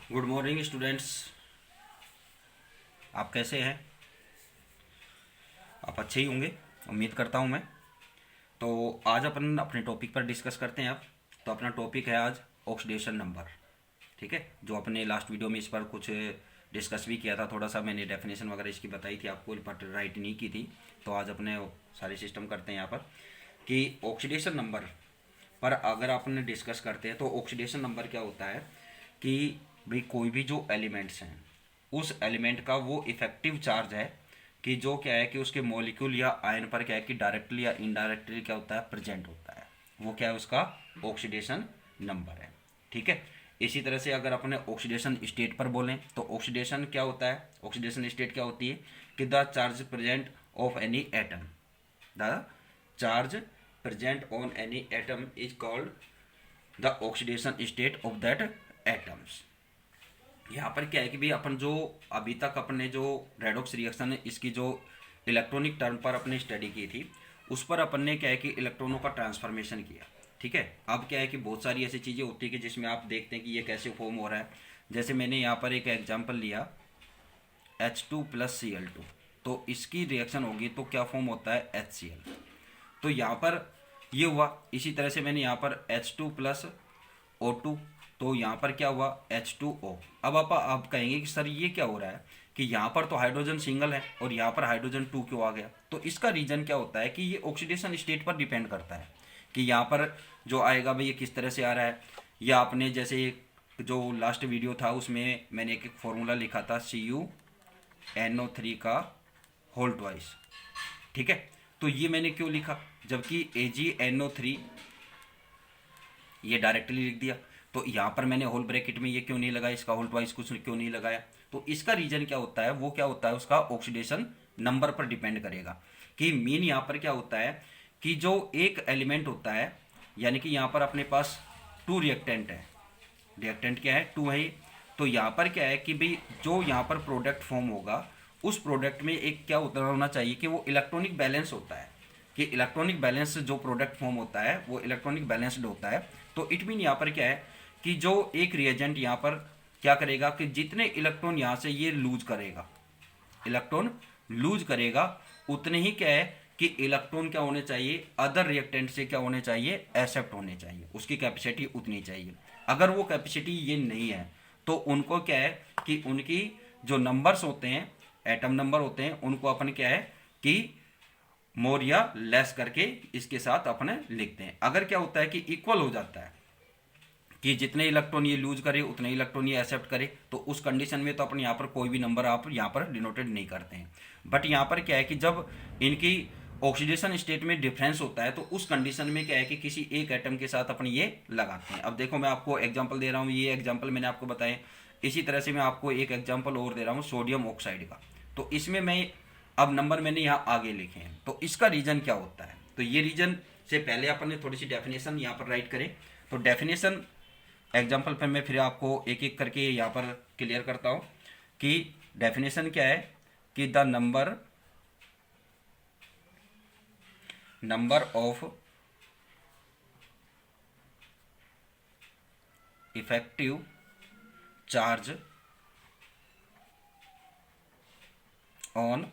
Good morning students. आप कैसे हैं? आप अच्छे ही होंगे, उम्मीद करता हूं मैं। तो आज अपन अपने टॉपिक पर डिस्कस करते हैं अब। तो अपना टॉपिक है आज ऑक्सीडेशन नंबर। ठीक है, जो अपने लास्ट वीडियो में इस पर कुछ डिस्कस भी किया था, थोड़ा सा मैंने डेफिनेशन वगैरह इसकी बताई थी आपको, बट राइट नहीं की थी। तो आज अपने वो सारे सिस्टम करते हैं यहाँ पर कि ऑक्सीडेशन नंबर पर अगर अपन डिस्कस करते हैं तो ऑक्सीडेशन नंबर क्या होता है कि भाई कोई भी जो एलिमेंट्स हैं उस एलिमेंट का वो इफेक्टिव चार्ज है कि जो क्या है कि उसके मॉलिक्यूल या आयन पर क्या है कि डायरेक्टली या इनडायरेक्टली क्या होता है, प्रेजेंट होता है। वो क्या है, उसका ऑक्सीडेशन नंबर है। ठीक है। इसी तरह से अगर अपने ऑक्सीडेशन स्टेट पर बोलें तो ऑक्सीडेशन क्या होता है, ऑक्सीडेशन स्टेट क्या होती है कि the charge present of any atom, the charge present on any atom is called the oxidation state of that atoms। यहाँ पर क्या है कि भाई अपन जो अभी तक अपने जो रेडॉक्स रिएक्शन है इसकी जो इलेक्ट्रॉनिक टर्म पर अपने स्टडी की थी उस पर अपन ने क्या है कि इलेक्ट्रॉनों का ट्रांसफॉर्मेशन किया। ठीक है। अब क्या है कि बहुत सारी ऐसी चीज़ें होती है कि जिसमें आप देखते हैं कि ये कैसे फॉर्म हो रहा है। जैसे मैंने यहाँ पर एक एग्जाम्पल लिया H2 + Cl2, तो इसकी रिएक्शन होगी तो क्या फॉर्म होता है, HCl। तो यहाँ पर ये हुआ। इसी तरह से मैंने यहाँ पर H2 + O2, तो यहाँ पर क्या हुआ, H2O। अब आप कहेंगे कि सर ये क्या हो रहा है कि यहाँ पर तो हाइड्रोजन सिंगल है और यहाँ पर हाइड्रोजन 2 क्यों आ गया। तो इसका रीज़न क्या होता है कि ये ऑक्सीडेशन स्टेट पर डिपेंड करता है कि यहाँ पर जो आएगा भाई ये किस तरह से आ रहा है। या आपने जैसे जो लास्ट वीडियो था उसमें मैंने एक फॉर्मूला लिखा था CuNO3 का होल ट्वाइस। ठीक है। तो ये मैंने क्यों लिखा, जबकि AgNO3 ये डायरेक्टली लिख दिया। तो यहाँ पर मैंने होल ब्रैकेट में ये क्यों नहीं लगाया, इसका होल ट्वाइस कुछ क्यों नहीं लगाया। तो इसका रीजन क्या होता है, वो क्या होता है उसका ऑक्सीडेशन नंबर पर डिपेंड करेगा। कि मीन यहाँ पर क्या होता है कि जो एक एलिमेंट होता है, यानी कि यहाँ पर अपने पास 2 रिएक्टेंट है। रिएक्टेंट क्या है, 2 है। तो यहाँ पर क्या है कि भाई जो यहाँ पर प्रोडक्ट फॉर्म होगा उस प्रोडक्ट में एक क्या होना चाहिए कि वो इलेक्ट्रॉनिक बैलेंस होता है। कि इलेक्ट्रॉनिक बैलेंस जो प्रोडक्ट फॉर्म होता है वो इलेक्ट्रॉनिक बैलेंस्ड होता है। तो इट मीन यहाँ पर क्या है कि जो एक रिएजेंट यहाँ पर क्या करेगा कि जितने इलेक्ट्रॉन यहाँ से ये लूज करेगा, इलेक्ट्रॉन लूज करेगा, उतने ही क्या है कि इलेक्ट्रॉन क्या होने चाहिए, अदर रिएक्टेंट से क्या होने चाहिए, एक्सेप्ट होने चाहिए। उसकी कैपेसिटी उतनी चाहिए। अगर वो कैपेसिटी ये नहीं है तो उनको क्या है कि उनकी जो नंबर्स होते हैं, एटम नंबर होते हैं, उनको अपन क्या है कि मोर या लेस करके इसके साथ अपने लिखते हैं। अगर क्या होता है कि इक्वल हो जाता है कि जितने इलेक्ट्रॉन ये लूज करे उतने इलेक्ट्रॉन ये एक्सेप्ट करे, तो उस कंडीशन में तो अपन यहाँ पर कोई भी नंबर आप यहाँ पर डिनोटेड नहीं करते हैं। बट यहाँ पर क्या है कि जब इनकी ऑक्सीडेशन स्टेट में डिफरेंस होता है तो उस कंडीशन में क्या है कि किसी एक एटम के साथ अपन ये लगाते हैं। अब देखो मैं आपको एग्जाम्पल दे रहा हूँ, ये एग्जाम्पल मैंने आपको बताए। इसी तरह से मैं आपको एक एग्जाम्पल और दे रहा हूँ सोडियम ऑक्साइड का। तो इसमें मैं अब नंबर मैंने यहाँ आगे लिखे हैं। तो इसका रीजन क्या होता है, तो ये रीजन से पहले अपन ने थोड़ी सी डेफिनेशन यहाँ पर राइट करें। तो डेफिनेशन एग्जाम्पल पर मैं फिर आपको एक एक करके यहाँ पर क्लियर करता हूँ कि डेफिनेशन क्या है कि the number of effective charge on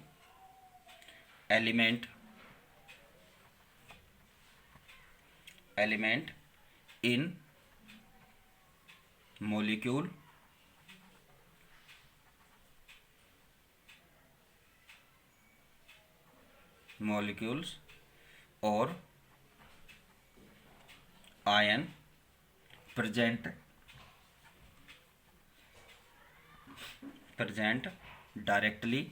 element in molecule molecules और ion present directly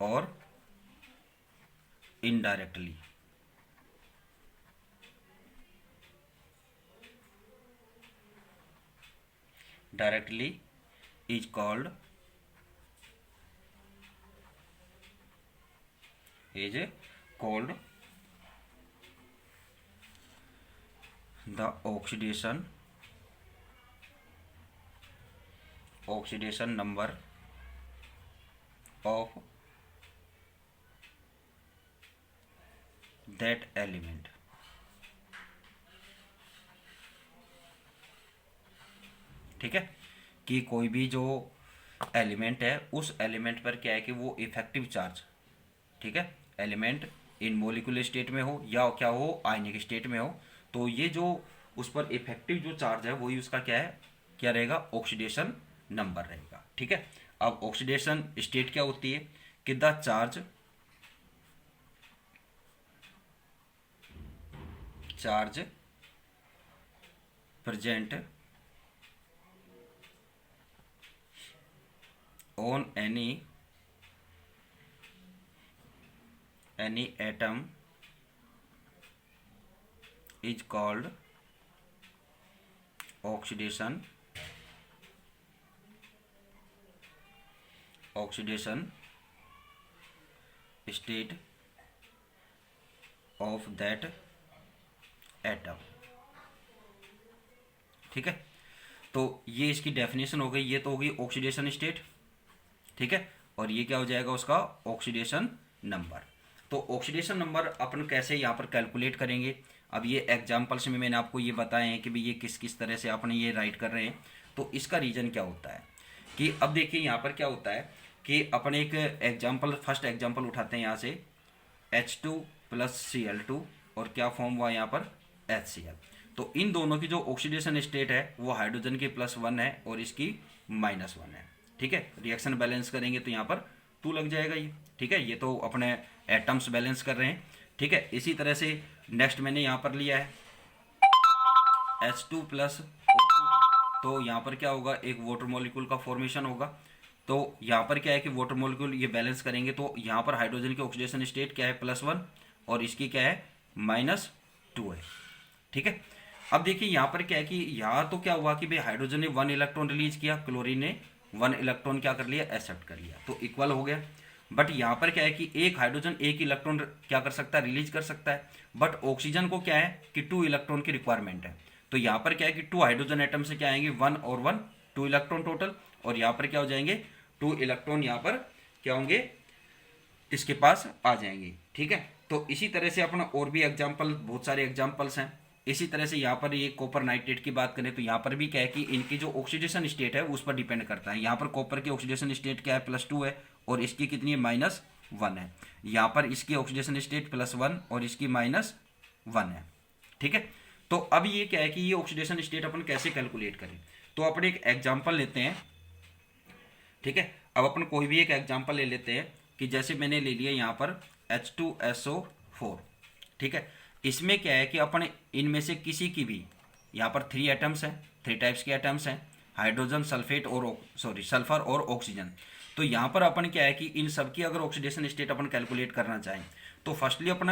और indirectly. Directly is called the oxidation number of that element. ठीक है, कि कोई भी जो एलिमेंट है उस एलिमेंट पर क्या है कि वो इफेक्टिव चार्ज, ठीक है, एलिमेंट इन मोलिकुलर स्टेट में हो या क्या हो आयनिक स्टेट में हो, तो ये जो उस पर इफेक्टिव जो चार्ज है वही उसका क्या है, क्या रहेगा, ऑक्सीडेशन नंबर रहेगा। ठीक है, अब ऑक्सीडेशन स्टेट क्या होती है कि the charge present on any atom is called oxidation state of that atom। ठीक है, तो ये इसकी डेफिनेशन हो गई, ये तो होगी ऑक्सीडेशन स्टेट। ठीक है, और ये क्या हो जाएगा उसका ऑक्सीडेशन नंबर। तो ऑक्सीडेशन नंबर अपन कैसे यहाँ पर कैलकुलेट करेंगे, अब ये एग्जाम्पल्स में मैंने आपको ये बताए हैं कि भाई ये किस किस तरह से अपन ये राइट कर रहे हैं। तो इसका रीज़न क्या होता है कि अब देखिए यहाँ पर क्या होता है कि अपन एक एग्जाम्पल, फर्स्ट एग्जाम्पल उठाते हैं यहाँ से H2 + Cl2 और क्या फॉर्म हुआ यहाँ पर HCl। तो इन दोनों की जो ऑक्सीडेशन स्टेट है वो हाइड्रोजन की +1 है और इसकी -1 है। ठीक है, रिएक्शन बैलेंस करेंगे तो यहाँ पर 2 लग जाएगा ये। ठीक है, ये तो अपने एटम्स बैलेंस कर रहे हैं। ठीक है, इसी तरह से नेक्स्ट मैंने यहाँ पर लिया है H2 + O2, तो यहाँ पर क्या होगा, एक वाटर मॉलिक्यूल का फॉर्मेशन होगा। तो यहाँ पर क्या है कि वाटर मॉलिक्यूल ये बैलेंस करेंगे तो यहाँ पर हाइड्रोजन की ऑक्सीडेशन स्टेट क्या है, +1 और इसकी क्या है, -2 है। ठीक है, अब देखिए यहाँ पर क्या है कि यहाँ तो क्या हुआ कि भाई हाइड्रोजन ने 1 इलेक्ट्रॉन रिलीज किया, क्लोरीन ने 1 इलेक्ट्रॉन क्या कर लिया, एक्सेप्ट कर लिया, तो इक्वल हो गया। बट यहाँ पर क्या है कि एक हाइड्रोजन 1 इलेक्ट्रॉन क्या कर सकता है, रिलीज कर सकता है, बट ऑक्सीजन को क्या है कि 2 इलेक्ट्रॉन की रिक्वायरमेंट है। तो यहाँ पर क्या है कि 2 हाइड्रोजन एटम से क्या आएंगे, 1 और 1, 2 इलेक्ट्रॉन टोटल, और यहाँ पर क्या हो जाएंगे, 2 इलेक्ट्रॉन यहाँ पर क्या होंगे, इसके पास आ जाएंगे। ठीक है, तो इसी तरह से अपना और भी एग्जाम्पल, बहुत सारे एग्जाम्पल्स हैं। इसी तरह से यहाँ पर ये कॉपर नाइट्रेट की बात करें तो यहाँ पर भी क्या है कि इनकी जो ऑक्सीडेशन स्टेट है उस पर डिपेंड करता है। यहाँ पर कॉपर की ऑक्सीडेशन स्टेट क्या है, +2 है और इसकी कितनी है, -1 है। यहाँ पर इसकी ऑक्सीडेशन स्टेट +1 और इसकी -1 है। ठीक है, तो अब ये क्या है कि ये ऑक्सीडेशन स्टेट अपन कैसे कैलकुलेट करें, तो अपन एक एग्जाम्पल लेते हैं। ठीक है, अब अपन कोई भी एक एग्जाम्पल ले लेते हैं कि जैसे मैंने ले लिया यहाँ पर H2SO4। ठीक है, इसमें क्या है कि अपन इनमें से किसी की भी, यहाँ पर 3 एटम्स हैं, 3 टाइप्स के एटम्स हैं, हाइड्रोजन, सल्फेट और सल्फर और ऑक्सीजन। तो यहाँ पर अपन क्या है कि इन सब की अगर ऑक्सीडेशन स्टेट अपन कैलकुलेट करना चाहें तो फर्स्टली अपन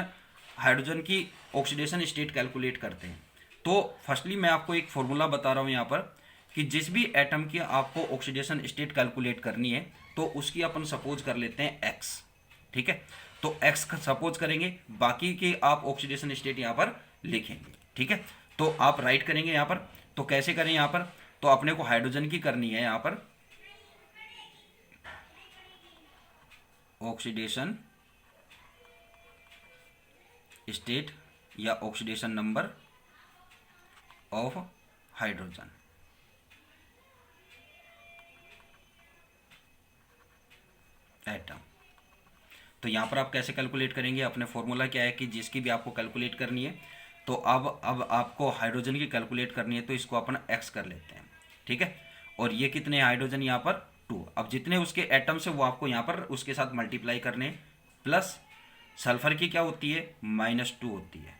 हाइड्रोजन की ऑक्सीडेशन स्टेट कैलकुलेट करते हैं। तो फर्स्टली मैं आपको एक फॉर्मूला बता रहा हूँ यहाँ पर कि जिस भी एटम की आपको ऑक्सीडेशन स्टेट कैलकुलेट करनी है तो उसकी अपन सपोज कर लेते हैं x। ठीक है, तो x सपोज करेंगे, बाकी के आप ऑक्सीडेशन स्टेट यहाँ पर लिखेंगे। ठीक है, तो आप राइट करेंगे यहाँ पर, तो कैसे करें यहाँ पर, तो अपने को हाइड्रोजन की करनी है यहाँ पर ऑक्सीडेशन स्टेट या oxidation number of hydrogen. Atom, तो यहाँ पर आप कैसे कैलकुलेट करेंगे, अपने फॉर्मूला क्या है कि जिसकी भी आपको कैलकुलेट करनी है, तो अब आपको हाइड्रोजन की कैलकुलेट करनी है तो इसको अपन x कर लेते हैं। ठीक है, और ये कितने हाइड्रोजन यहाँ पर 2, अब जितने उसके एटम्स है वो आपको यहाँ पर उसके साथ मल्टीप्लाई करने, प्लस सल्फर की क्या होती है, -2 होती है।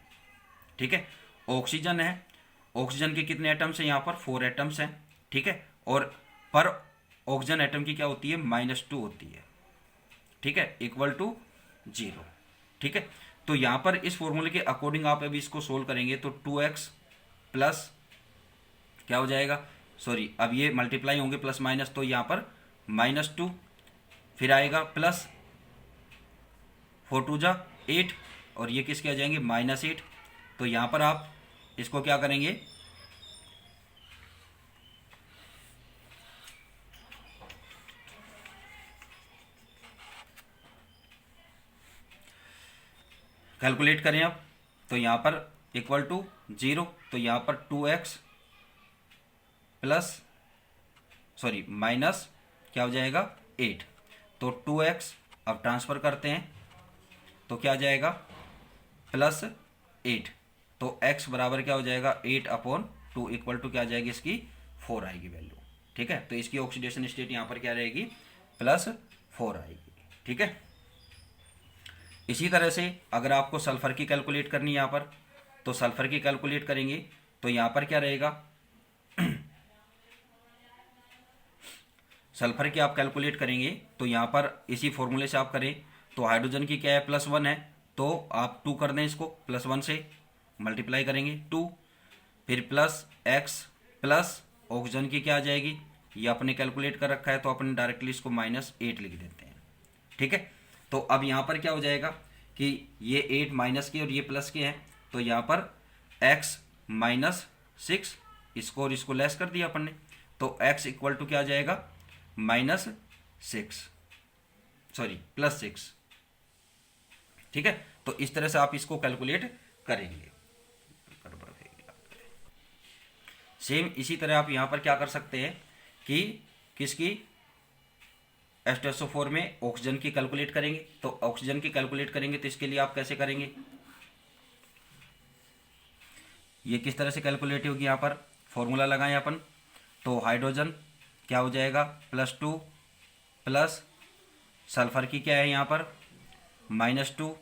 ठीक है, ऑक्सीजन है, ऑक्सीजन के कितने एटम्स हैं यहाँ पर, 4 एटम्स हैं। ठीक है, और पर ऑक्सीजन एटम की क्या होती है, -2 होती है। ठीक है, = 0। ठीक है, तो यहाँ पर इस फॉर्मूले के अकॉर्डिंग आप अभी इसको सोल्व करेंगे तो 2x प्लस क्या हो जाएगा, सॉरी अब ये मल्टीप्लाई होंगे प्लस माइनस, तो यहाँ पर -2 फिर आएगा प्लस 4 2 जा 8 और ये किसके आ जाएंगे, -8। तो यहाँ पर आप इसको क्या करेंगे, कैलकुलेट करें अब, तो यहाँ पर इक्वल टू 0, तो यहाँ पर 2x प्लस सॉरी माइनस क्या हो जाएगा 8, तो 2x अब ट्रांसफ़र करते हैं तो क्या आ जाएगा प्लस 8, तो x बराबर क्या हो जाएगा 8/2 इक्वल टू क्या आ जाएगी इसकी 4 आएगी वैल्यू। ठीक है, तो इसकी ऑक्सीडेशन स्टेट यहाँ पर क्या रहेगी +4 आएगी। ठीक है, इसी तरह से अगर आपको सल्फर की कैलकुलेट करनी है यहाँ पर, तो सल्फर की कैलकुलेट करेंगे तो यहाँ पर क्या रहेगा सल्फर की आप कैलकुलेट करेंगे तो यहाँ पर इसी फॉर्मूले से आप करें तो हाइड्रोजन की क्या है +1 है, तो आप 2 कर दें, इसको +1 से मल्टीप्लाई करेंगे 2, फिर प्लस x प्लस ऑक्सीजन की क्या आ जाएगी, ये अपने कैलकुलेट कर रखा है तो अपने डायरेक्टली इसको -8 लिख देते हैं। ठीक है, तो अब यहाँ पर क्या हो जाएगा कि ये 8 माइनस के और ये प्लस के हैं, तो यहाँ पर x -6 इसको और इसको लेस कर दिया अपन ने, तो x इक्वल टू क्या आ जाएगा -6 सॉरी +6। ठीक है, तो इस तरह से आप इसको कैलकुलेट करेंगे। सेम इसी तरह आप यहाँ पर क्या कर सकते हैं कि किसकी H2SO4 में ऑक्सीजन की कैलकुलेट करेंगे, तो ऑक्सीजन की कैलकुलेट करेंगे तो इसके लिए आप कैसे करेंगे, ये किस तरह से कैलकुलेट होगी, यहाँ पर फॉर्मूला लगाएं अपन, तो हाइड्रोजन क्या हो जाएगा +2 प्लस सल्फर की क्या है यहाँ पर -2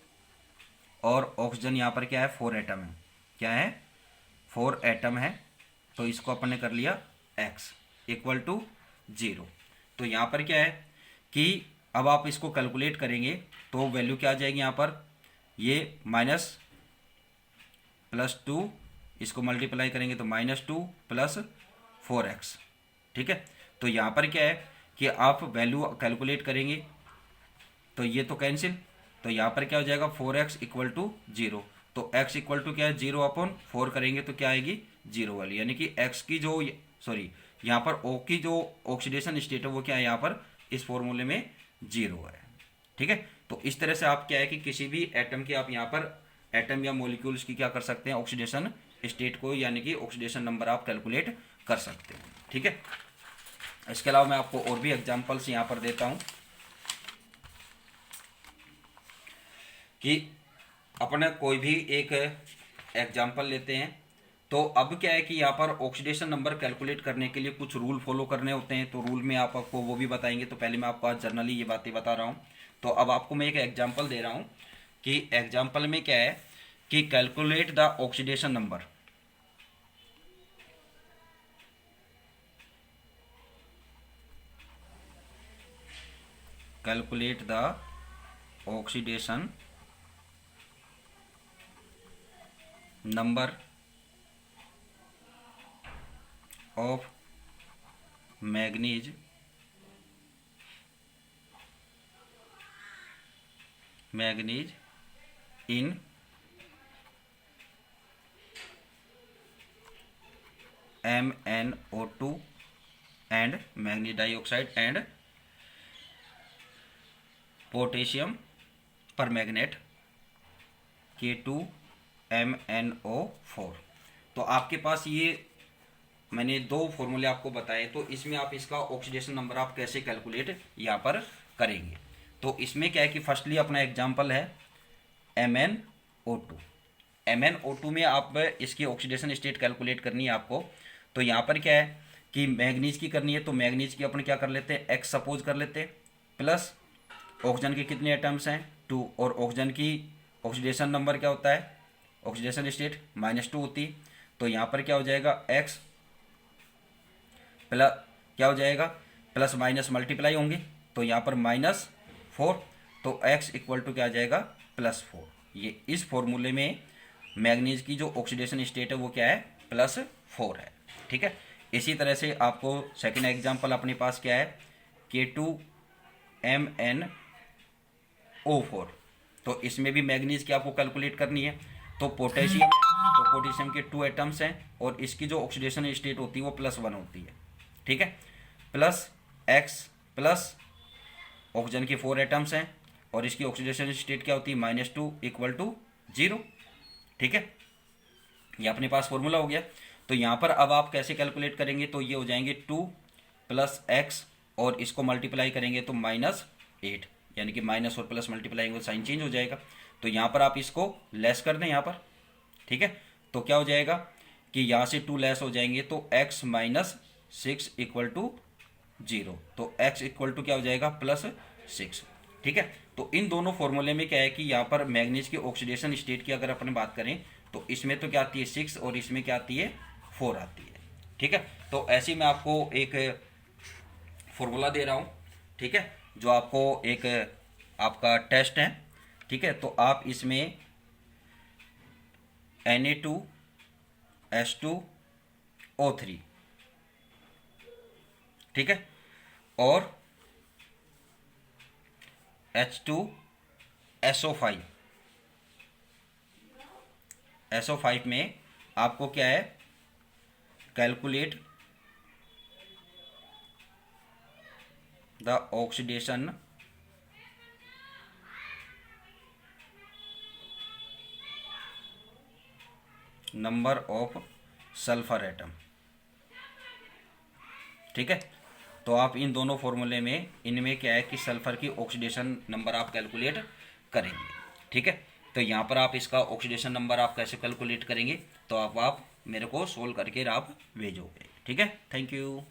और ऑक्सीजन यहाँ पर क्या है 4 एटम है, क्या है 4 एटम है, तो इसको अपन ने कर लिया x इक्वल टू 0। तो यहाँ पर क्या है कि अब आप इसको कैलकुलेट करेंगे तो वैल्यू क्या आ जाएगी यहाँ पर, ये +2 इसको मल्टीप्लाई करेंगे तो -2 प्लस 4x। ठीक है, तो यहाँ पर क्या है कि आप वैल्यू कैलकुलेट करेंगे तो ये तो कैंसिल, तो यहाँ पर क्या हो जाएगा 4x इक्वल टू 0, तो x इक्वल टू क्या है 0/4 करेंगे तो क्या आएगी 0 वाली, यानी कि x की जो सॉरी यहाँ पर O की जो ऑक्सीडेशन स्टेट है वो क्या है यहाँ पर इस फॉर्मूले में 0 है। ठीक है, तो इस तरह से आप क्या है कि किसी भी एटम के आप यहाँ पर एटम या मॉलिक्यूल्स की क्या कर सकते हैं ऑक्सीडेशन स्टेट को यानी कि ऑक्सीडेशन नंबर आप कैलकुलेट कर सकते हैं। ठीक है, इसके अलावा मैं आपको और भी एग्जांपल्स यहाँ पर देता हूँ कि अपने कोई भी एक एग्जांपल लेते हैं, तो अब क्या है कि यहाँ पर ऑक्सीडेशन नंबर कैलकुलेट करने के लिए कुछ रूल फॉलो करने होते हैं, तो रूल में आपको वो भी बताएंगे, तो पहले मैं आपको आज जर्नली ये बातें बता रहा हूँ। तो अब आपको मैं एक एग्जांपल दे रहा हूँ कि एग्जांपल में क्या है कि calculate the oxidation number, calculate the oxidation number of manganese in MnO2 and manganese dioxide and potassium permanganate K2MnO4। तो आपके पास ये मैंने 2 फॉर्मूले आपको बताए, तो इसमें आप इसका ऑक्सीडेशन नंबर आप कैसे कैलकुलेट यहाँ पर करेंगे। तो इसमें क्या है कि फर्स्टली अपना एग्जांपल है MnO2। MnO2 में आप इसकी ऑक्सीडेशन स्टेट कैलकुलेट करनी है आपको, तो यहाँ पर क्या है कि मैग्नीज की करनी है, तो मैग्नीज की अपन क्या कर लेते हैं x सपोज कर लेते हैं, प्लस ऑक्सीजन के कितने एटम्स हैं 2, और ऑक्सीजन की ऑक्सीडेशन नंबर क्या होता है ऑक्सीडेशन स्टेट -2 होती है, तो यहाँ पर क्या हो जाएगा x प्लस क्या हो जाएगा प्लस माइनस मल्टीप्लाई होंगे, तो यहाँ पर -4, तो x इक्वल टू क्या आ जाएगा +4। ये इस फॉर्मूले में मैग्नीज की जो ऑक्सीडेशन स्टेट है वो क्या है +4 है। ठीक है, इसी तरह से आपको सेकंड एग्जांपल अपने पास क्या है K2MnO4, तो इसमें भी मैग्नीज की आपको कैलकुलेट करनी है, तो पोटेशियम तो पोटेशियम के 2 एटम्स हैं और इसकी जो ऑक्सीडेशन स्टेट होती है वो +1 होती है। ठीक है, प्लस x प्लस ऑक्सीजन के 4 एटम्स हैं और इसकी ऑक्सीडेशन स्टेट क्या होती है -2 इक्वल टू 0। ठीक है, ये अपने पास फॉर्मूला हो गया। तो यहाँ पर अब आप कैसे कैलकुलेट करेंगे, तो ये हो जाएंगे 2 + x और इसको मल्टीप्लाई करेंगे तो -8, यानी कि माइनस और प्लस मल्टीप्लाई होगा साइन चेंज हो जाएगा। तो यहाँ पर आप इसको लेस कर दें यहाँ पर। ठीक है, तो क्या हो जाएगा कि यहाँ से 2 लेस हो जाएंगे तो x - 6 = 0। तो x = क्या हो जाएगा +6। ठीक है, तो इन दोनों फॉर्मूले में क्या है कि यहाँ पर मैग्नीज की ऑक्सीडेशन स्टेट की अगर अपन बात करें तो इसमें तो क्या आती है 6 और इसमें क्या आती है 4 आती है। ठीक है, तो ऐसे ही मैं आपको एक फॉर्मूला दे रहा हूँ। ठीक है, जो आपको एक आपका टेस्ट है। ठीक है, तो आप इसमें Na2H2O3, ठीक है, और H2SO5, SO5 में आपको क्या है calculate the oxidation number of sulphur atom. ठीक है, तो आप इन दोनों फॉर्मूले में इनमें क्या है कि सल्फर की ऑक्सीडेशन नंबर आप कैलकुलेट करेंगे। ठीक है, तो यहाँ पर आप इसका ऑक्सीडेशन नंबर आप कैसे कैलकुलेट करेंगे तो आप मेरे को सोल्व करके आप भेजोगे। ठीक है, थैंक यू।